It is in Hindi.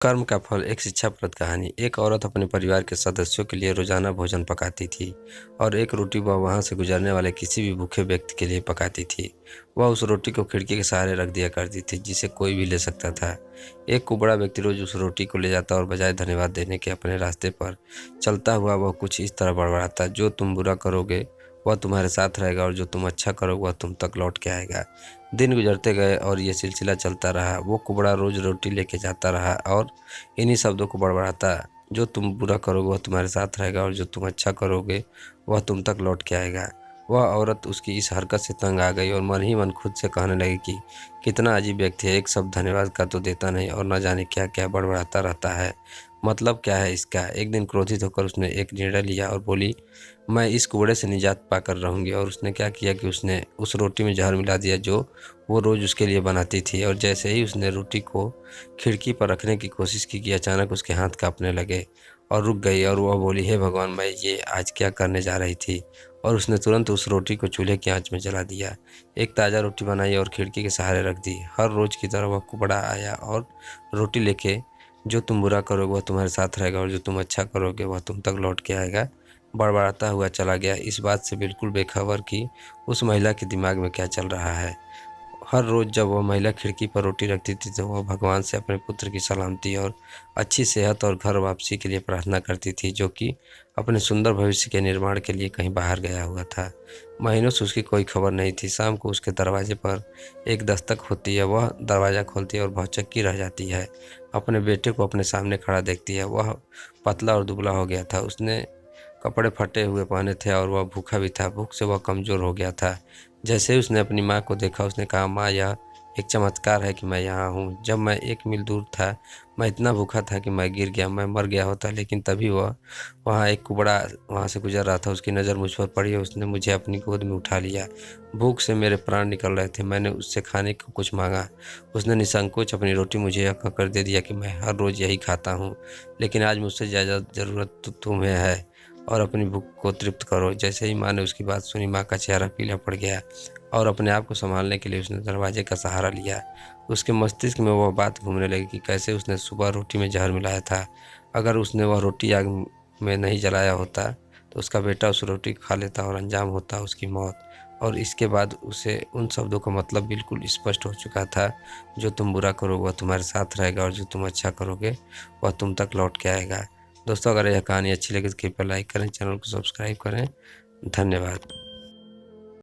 कर्म का फल एक शिक्षाप्रद कहानी। एक औरत अपने परिवार के सदस्यों के लिए रोजाना भोजन पकाती थी और एक रोटी वह वहां से गुजरने वाले किसी भी भूखे व्यक्ति के लिए पकाती थी। वह उस रोटी को खिड़की के सहारे रख दिया करती थी जिसे कोई भी ले सकता था। एक कुबड़ा व्यक्ति रोज उस रोटी को ले जाता और बजाय धन्यवाद देने के अपने रास्ते पर चलता हुआ वह कुछ इस तरह बड़बड़ाता, जो तुम बुरा करोगे वह तुम्हारे साथ रहेगा और जो तुम अच्छा करोगे वह तुम तक लौट के आएगा। दिन गुजरते गए और ये सिलसिला चलता रहा। वो कुबड़ा रोज रोटी लेके जाता रहा और इन्हीं शब्दों को बड़बड़ाता, जो तुम बुरा करोगे वह तुम्हारे साथ रहेगा और जो तुम अच्छा करोगे वह तुम तक लौट के आएगा। वह औरत उसकी इस हरकत से तंग आ गई और मन ही मन खुद से कहने लगी कि कितना अजीब व्यक्ति है, एक शब्द धन्यवाद का तो देता नहीं और न जाने क्या क्या बड़बड़ाता रहता है। मतलब क्या है इसका। एक दिन क्रोधित होकर उसने एक निर्णय लिया और बोली, मैं इस कुबड़े से निजात पाकर रहूंगी। और उसने क्या किया कि उसने उस रोटी में जहर मिला दिया जो वो रोज उसके लिए बनाती थी। और जैसे ही उसने रोटी को खिड़की पर रखने की कोशिश की कि अचानक उसके हाथ कांपने लगे और रुक गई और वह बोली, हे भगवान, मैं ये आज क्या करने जा रही थी। और उसने तुरंत उस रोटी को चूल्हे की आंच में जला दिया। एक ताज़ा रोटी बनाई और खिड़की के सहारे रख दी। हर रोज की तरह वह कुबड़ा आया और रोटी लेके, जो तुम बुरा करोगे वह तुम्हारे साथ रहेगा और जो तुम अच्छा करोगे वह तुम तक लौट के आएगा, बड़बड़ाता हुआ चला गया, इस बात से बिल्कुल बेखबर कि उस महिला के दिमाग में क्या चल रहा है। हर रोज़ जब वह महिला खिड़की पर रोटी रखती थी तो वह भगवान से अपने पुत्र की सलामती और अच्छी सेहत और घर वापसी के लिए प्रार्थना करती थी, जो कि अपने सुंदर भविष्य के निर्माण के लिए कहीं बाहर गया हुआ था। महीनों से उसकी कोई खबर नहीं थी। शाम को उसके दरवाजे पर एक दस्तक होती है। वह दरवाज़ा खोलती है और भौचक्की रह जाती है। अपने बेटे को अपने सामने खड़ा देखती है। वह पतला और दुबला हो गया था। उसने कपड़े फटे हुए पहने थे और वह भूखा भी था। भूख से वह कमज़ोर हो गया था। जैसे ही उसने अपनी माँ को देखा उसने कहा, माँ, यह एक चमत्कार है कि मैं यहाँ हूँ। जब मैं 1 मील दूर था मैं इतना भूखा था कि मैं गिर गया, मैं मर गया होता। लेकिन तभी वह वहाँ एक कुबड़ा वहाँ से गुजर रहा था। उसकी नज़र मुझ पर पड़ी और उसने मुझे अपनी गोद में उठा लिया। भूख से मेरे प्राण निकल रहे थे। मैंने उससे खाने को कुछ मांगा। उसने निसंकोच अपनी रोटी मुझे यह कहकर दे दिया कि मैं हर रोज़ यही खाता हूँ, लेकिन आज मुझसे ज़्यादा ज़रूरत तो तुम्हें है और अपनी भूख को तृप्त करो। जैसे ही माँ ने उसकी बात सुनी, माँ का चेहरा पीला पड़ गया और अपने आप को संभालने के लिए उसने दरवाजे का सहारा लिया। उसके मस्तिष्क में वह बात घूमने लगी कि कैसे उसने सुबह रोटी में जहर मिलाया था। अगर उसने वह रोटी आग में नहीं जलाया होता तो उसका बेटा उस रोटी को खा लेता और अंजाम होता उसकी मौत। और इसके बाद उसे उन शब्दों का मतलब बिल्कुल स्पष्ट हो चुका था, जो तुम बुरा करोगे वह तुम्हारे साथ रहेगा और जो तुम अच्छा करोगे वह तुम तक लौट के आएगा। दोस्तों, अगर यह कहानी अच्छी लगी तो कृपया लाइक करें, चैनल को सब्सक्राइब करें। धन्यवाद।